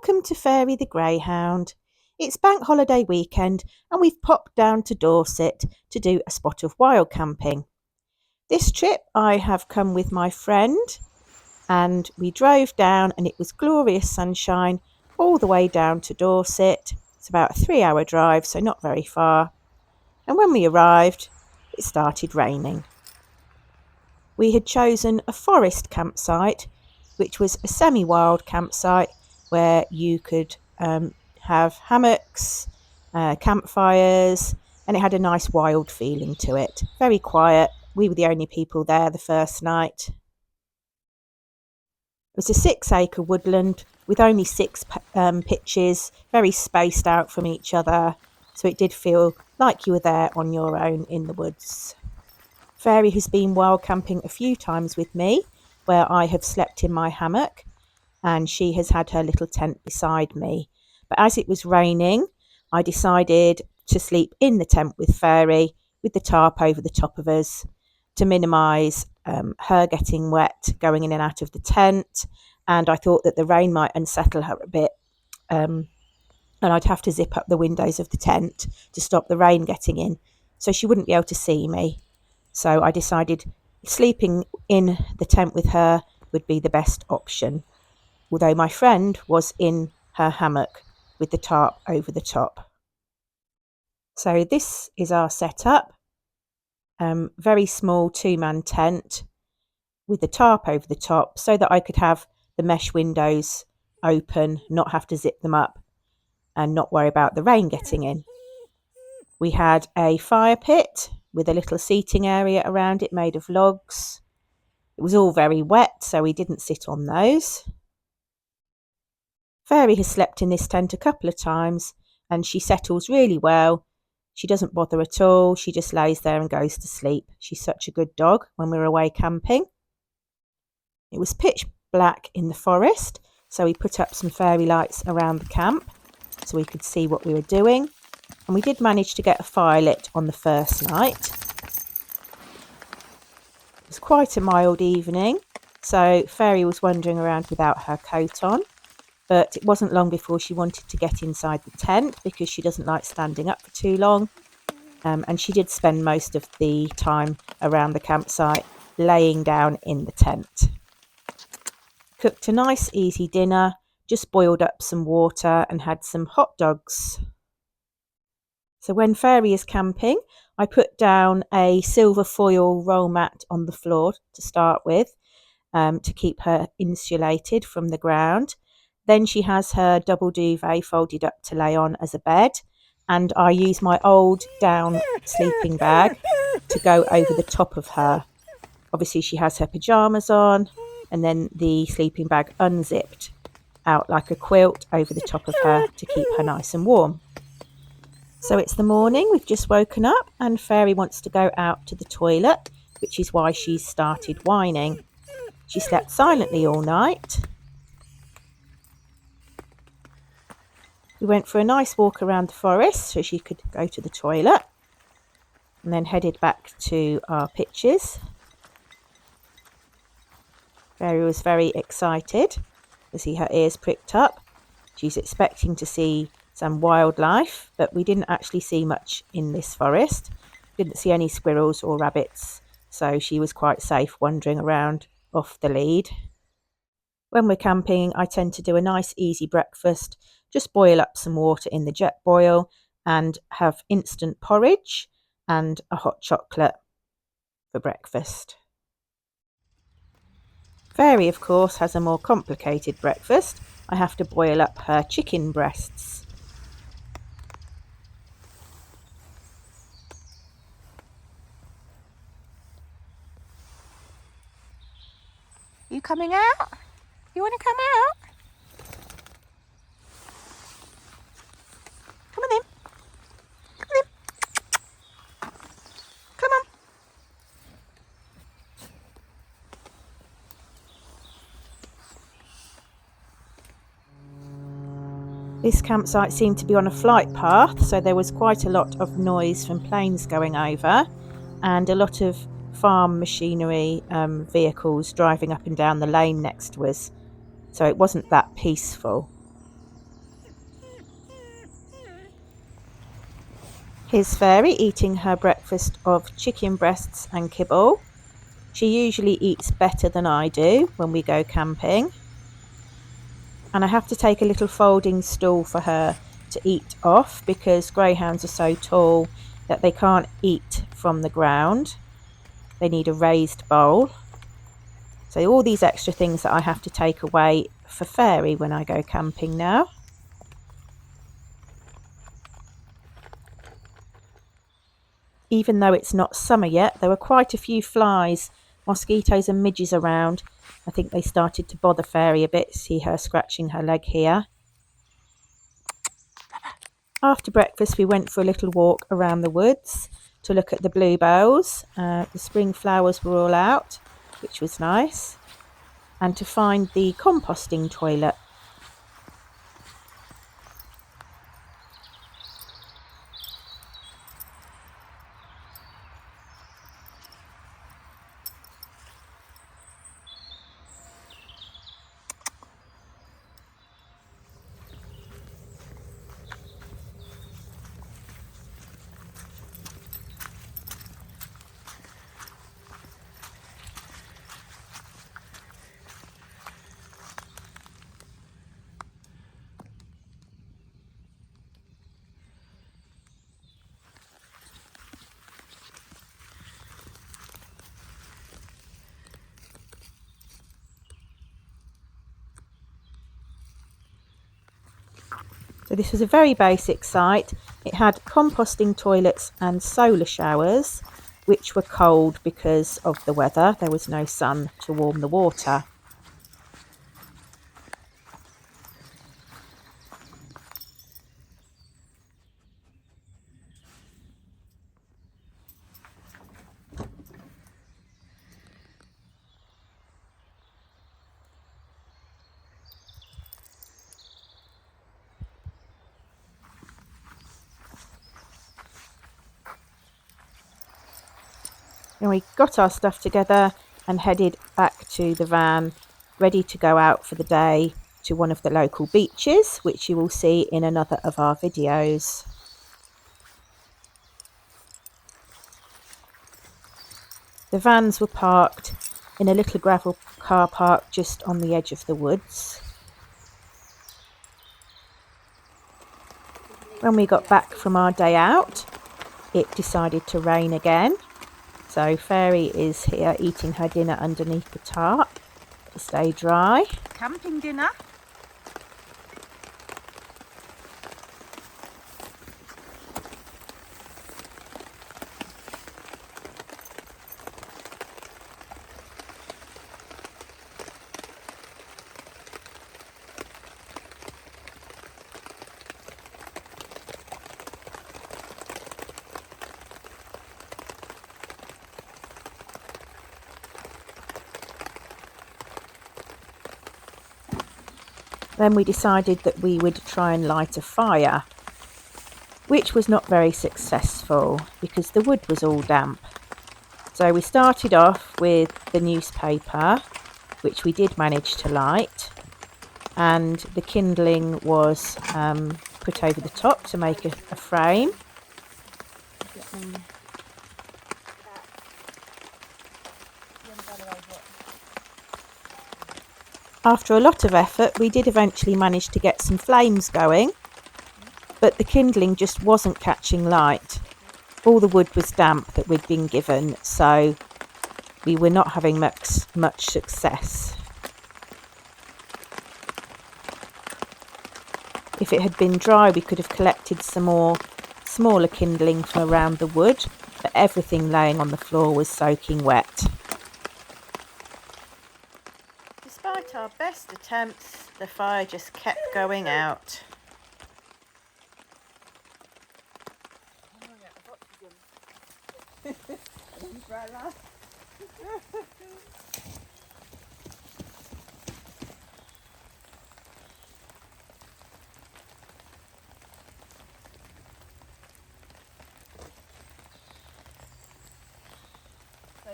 Welcome to Fairy the Greyhound. It's bank holiday weekend and we've popped down to Dorset to do a spot of wild camping. This trip I have come with my friend and we drove down and it was glorious sunshine all the way down to Dorset. It's about a 3-hour drive, so not very far. And when we arrived, it started raining. We had chosen a forest campsite, which was a semi-wild campsite where you could have hammocks, campfires, and it had a nice wild feeling to it. Very quiet. We were the only people there the first night. It was a 6-acre woodland with only 6 pitches, very spaced out from each other, so it did feel like you were there on your own in the woods. Fairy has been wild camping a few times with me, where I have slept in my hammock, and she has had her little tent beside me. But as it was raining, I decided to sleep in the tent with Fairy, with the tarp over the top of us, to minimise her getting wet going in and out of the tent. And I thought that the rain might unsettle her a bit, and I'd have to zip up the windows of the tent to stop the rain getting in, so she wouldn't be able to see me. So I decided sleeping in the tent with her would be the best option, although my friend was in her hammock with the tarp over the top. So this is our setup. Very small 2-man tent with the tarp over the top so that I could have the mesh windows open, not have to zip them up and not worry about the rain getting in. We had a fire pit with a little seating area around it made of logs. It was all very wet, so we didn't sit on those. Fairy has slept in this tent a couple of times and she settles really well. She doesn't bother at all. She just lays there and goes to sleep. She's such a good dog when we're away camping. It was pitch black in the forest, so we put up some fairy lights around the camp so we could see what we were doing. And we did manage to get a fire lit on the first night. It was quite a mild evening, so Fairy was wandering around without her coat on. But it wasn't long before she wanted to get inside the tent because she doesn't like standing up for too long. And she did spend most of the time around the campsite laying down in the tent. Cooked a nice easy dinner, just boiled up some water and had some hot dogs. So when Fairy is camping, I put down a silver foil roll mat on the floor to start with, to keep her insulated from the ground. Then she has her double duvet folded up to lay on as a bed, and I use my old down sleeping bag to go over the top of her. Obviously she has her pyjamas on, and then the sleeping bag unzipped out like a quilt over the top of her to keep her nice and warm. So it's the morning, we've just woken up and Fairy wants to go out to the toilet, which is why she's started whining. She slept silently all night. We went for a nice walk around the forest so she could go to the toilet, and then headed back to our pitches. Fairy was very excited to see her ears pricked up. She's expecting to see some wildlife, but we didn't actually see much in this forest. Didn't see any squirrels or rabbits, so she was quite safe wandering around off the lead. When we're camping, I tend to do a nice easy breakfast, just boil up some water in the jet boil and have instant porridge and a hot chocolate for breakfast. Fairy, of course, has a more complicated breakfast. I have to boil up her chicken breasts. You coming out? You want to come out? Come on then. Come on then. Come on. This campsite seemed to be on a flight path, so there was quite a lot of noise from planes going over and a lot of farm machinery vehicles driving up and down the lane next to us, so it wasn't that peaceful. Here's Fairy eating her breakfast of chicken breasts and kibble. She usually eats better than I do when we go camping. And I have to take a little folding stool for her to eat off because greyhounds are so tall that they can't eat from the ground. They need a raised bowl. So all these extra things that I have to take away for Fairy when I go camping now. Even though it's not summer yet, there were quite a few flies, mosquitoes and midges around. I think they started to bother Fairy a bit. See her scratching her leg here. After breakfast, we went for a little walk around the woods to look at the bluebells. The spring flowers were all out, which was nice, and to find the composting toilet. So this was a very basic site. It had composting toilets and solar showers, which were cold because of the weather. There was no sun to warm the water. And we got our stuff together and headed back to the van, ready to go out for the day to one of the local beaches, which you will see in another of our videos. The vans were parked in a little gravel car park just on the edge of the woods. When we got back from our day out, it decided to rain again. So Fairy is here eating her dinner underneath the tarp to stay dry. Camping dinner. Then we decided that we would try and light a fire, which was not very successful because the wood was all damp. So we started off with the newspaper, which we did manage to light, and the kindling was put over the top to make a frame. After a lot of effort, we did eventually manage to get some flames going, but the kindling just wasn't catching light. All the wood was damp that we'd been given, so we were not having much success. If it had been dry, we could have collected some more smaller kindling from around the wood, but everything laying on the floor was soaking wet. Despite our best attempts, the fire just kept going out.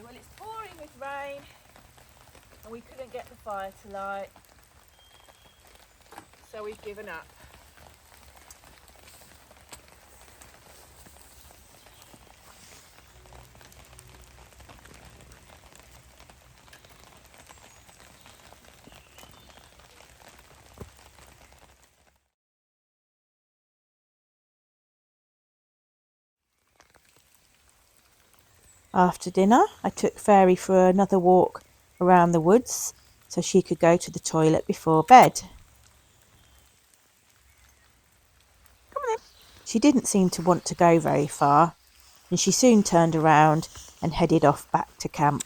Well, it's pouring with rain and we couldn't get the fire to light, so we've given up. After dinner, I took Fairy for another walk around the woods so she could go to the toilet before bed. She didn't seem to want to go very far, and she soon turned around and headed off back to camp.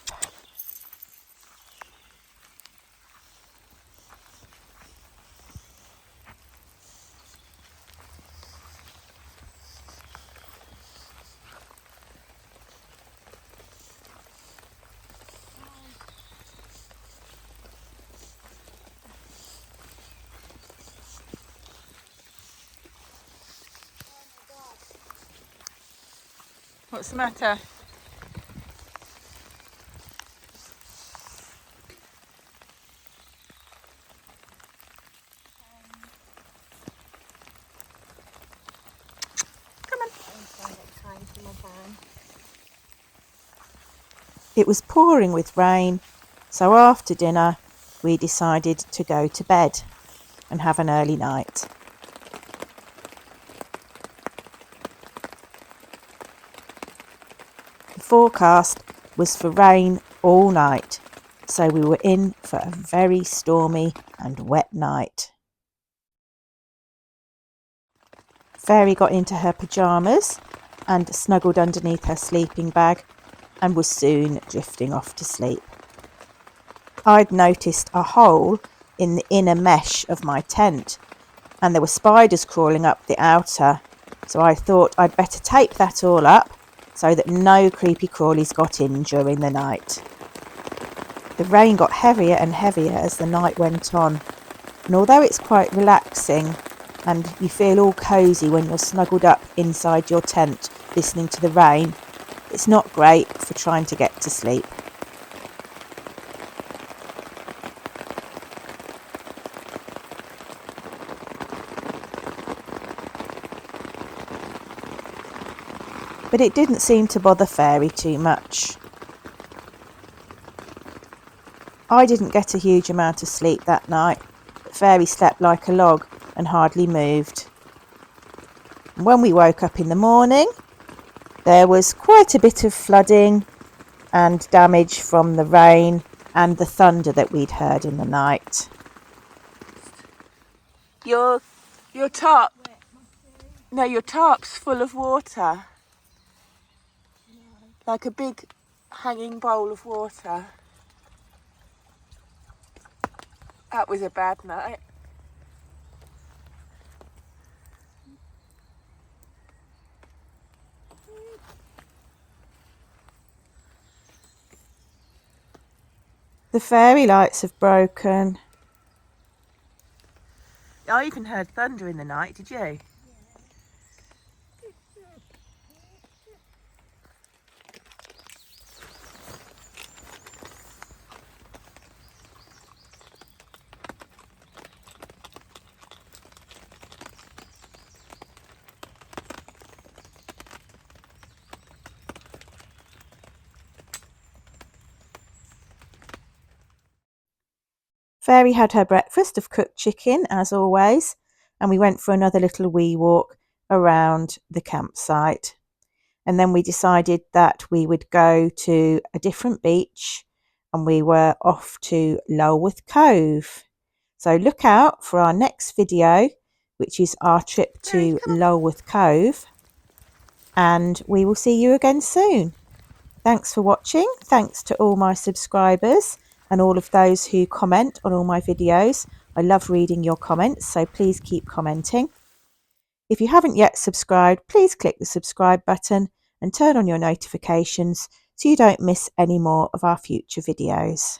What's the matter? Come on. It was pouring with rain, so after dinner we decided to go to bed and have an early night. The forecast was for rain all night, so we were in for a very stormy and wet night. Fairy got into her pyjamas and snuggled underneath her sleeping bag and was soon drifting off to sleep. I'd noticed a hole in the inner mesh of my tent, and there were spiders crawling up the outer, so I thought I'd better tape that all up so that no creepy crawlies got in during the night. The rain got heavier and heavier as the night went on, and although it's quite relaxing and you feel all cosy when you're snuggled up inside your tent listening to the rain, it's not great for trying to get to sleep. But it didn't seem to bother Fairy too much. I didn't get a huge amount of sleep that night, but Fairy slept like a log and hardly moved. And when we woke up in the morning, there was quite a bit of flooding and damage from the rain and the thunder that we'd heard in the night. Your tarp. No, your tarp's full of water. Like a big hanging bowl of water. That was a bad night. The fairy lights have broken. I even heard thunder in the night, did you? Fairy had her breakfast of cooked chicken, as always, and we went for another little wee walk around the campsite. And then we decided that we would go to a different beach, and we were off to Lulworth Cove. So look out for our next video, which is our trip to Lulworth Cove, and we will see you again soon. Thanks for watching. Thanks to all my subscribers and all of those who comment on all my videos. I love reading your comments, so please keep commenting. If you haven't yet subscribed, please click the subscribe button and turn on your notifications so you don't miss any more of our future videos.